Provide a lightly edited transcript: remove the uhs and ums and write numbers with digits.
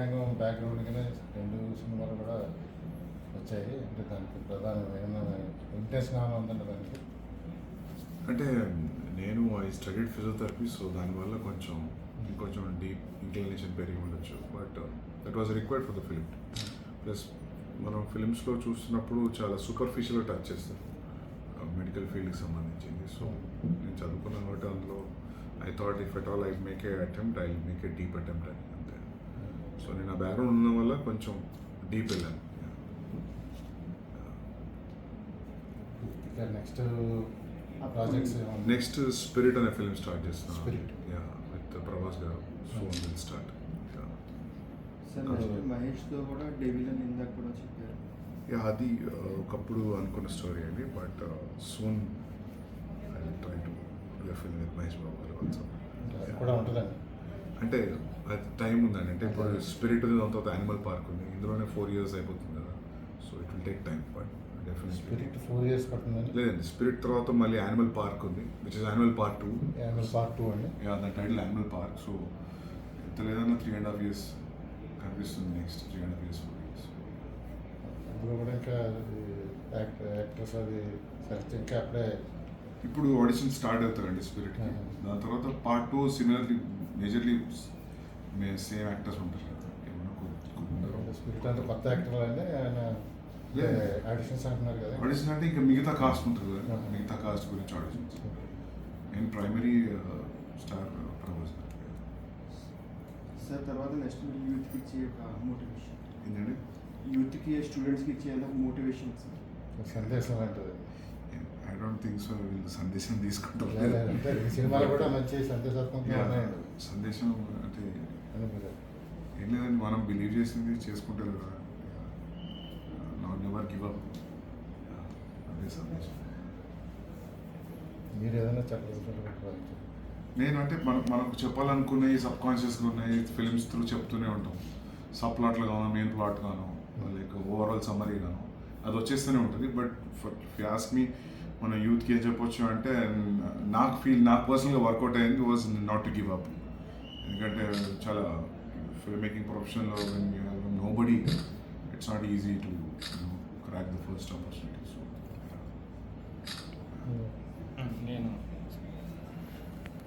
బ్యాక్గ్రౌండ్గానే 2 సినిమాలు కూడా వచ్చాయి. అంటే దానికి ప్రధానమైన ఇంటెన్షన్ ఏమైనా ఉందండి దానికి? అంటే నేను ఐ స్టడీడ్ ఫిజియోథెరపీ, సో దానివల్ల ఇంకొంచెం డీప్ ఇంక్లినేషన్ పెరిగి ఉండొచ్చు. But that was required for the film. Plus మనం ఫిలిమ్స్లో చూస్తున్నప్పుడు చాలా సూపర్ఫిషియల్గా టచ్ చేస్తారు మెడికల్ ఫీల్డ్కి సంబంధించింది. సో నేను చదువుకున్న కాబట్టి అందులో I thought if at all I make a attempt, I make a deep attempt అని అంతే. సో నేను ఆ బ్యాక్గ్రౌండ్ ఉండడం వల్ల కొంచెం డీప్ వెళ్ళాను. నెక్స్ట్ ప్రాజెక్ట్స్ నెక్స్ట్ స్పిరిట్ అనే ఫిల్మ్ స్టార్ట్ చేస్తున్నాను. Spirit. విత్ ప్రభాస్ గారు. సోన్ విల్ స్టార్ట్. సార్ నెక్స్ట్ మహేష్తో కూడా డెవిల్ అని ఇందాక కూడా చెప్పారు. అది ఒకప్పుడు అనుకున్న స్టోరీ అండి. But soon I will try to do a film with Mahesh Babu గారు ఆల్సో. కూడా ఉంటుందండి. అంటే అది టైం ఉందండి. అంటే ఇప్పుడు స్పిరిట్ ఉంది, దాని తర్వాత యానిమల్ పార్క్ ఉంది. ఇందులోనే 4 years అయిపోతుంది కదా. So it will take time. But definitely spirit 4 years పడుతుందండి. లేదండి, స్పిరిట్ తర్వాత మళ్ళీ యానిమల్ పార్క్ ఉంది, which is animal part 2. Animal part 2 అండి. దాని టైటిల్ యానిమల్ పార్క్. సో ఎంత లేదన్నా 3.5 years కనిపిస్తుంది. Next 3.5 years 4 years. అందులో కూడా ఇంకా యాక్టర్స్ అది సెర్చ్ ఇంకా అప్పుడే ఇప్పుడు ఆడిషన్ స్టార్ట్ అవుతారండి స్పిరిట్కి. దాని తర్వాత part 2 similarly majorly same actors ఉంటారు కదా. ఏమన్నా స్పిరిట్ అంటే కొత్త యాక్టర్ అండి. ఆయన ఆడిషన్స్ అంటున్నారు కదా. ఆడిషన్ అంటే ఇంకా మిగతా కాస్ట్ ఉంటుంది కదా. మిగతా కాస్ట్ గురించి ఆడిషన్స్. నేను ప్రైమరీ స్టార్ ప్రభాస్. సార్ తర్వాత నెక్స్ట్ మీరు యూత్కి ఇచ్చే ఒక మోటివేషన్ ఏంటండి? యూత్కి స్టూడెంట్స్కి ఇచ్చే ఒక మోటివేషన్ సార్. సందేశం అంటుంది. ఐ డోంట్ థింక్ సో వీళ్ళు సందేశం తీసుకుంటారు. అంటే ఈ సినిమాలు కూడా మంచి సందేశాత్మకంగా ఉన్నాయండి. సందేశం అంటే అనుకుంటారు. ఏం లేదండి, మనం బిలీవ్ చేసింది చేసుకుంటారు కదా. Not never give up. అదే సందేశం. మీరు ఏదైనా చెప్పాలనుకుంటున్నారు? నేను అంటే మనకు చెప్పాలనుకున్నవి సబ్ కాన్షియస్గా ఉన్నాయి, ఫిల్మ్స్ త్రూ చెప్తూనే ఉంటాం. సబ్ ప్లాట్లు గాను, మెయిన్ ప్లాట్ గాను, లైక్ ఓవరాల్ సమ్మరీ గాను అది వచ్చేస్తూనే ఉంటుంది. బట్ ఆస్క్ మీ మన యూత్కి ఏం చెప్పొచ్చు అంటే, నాకు పర్సనల్గా వర్కౌట్ అయింది was not to give up. ఎందుకంటే చాలా ఫిల్మ్ మేకింగ్ ప్రొఫెషన్లో nobody, it's not easy to crack the first opportunity. So నేను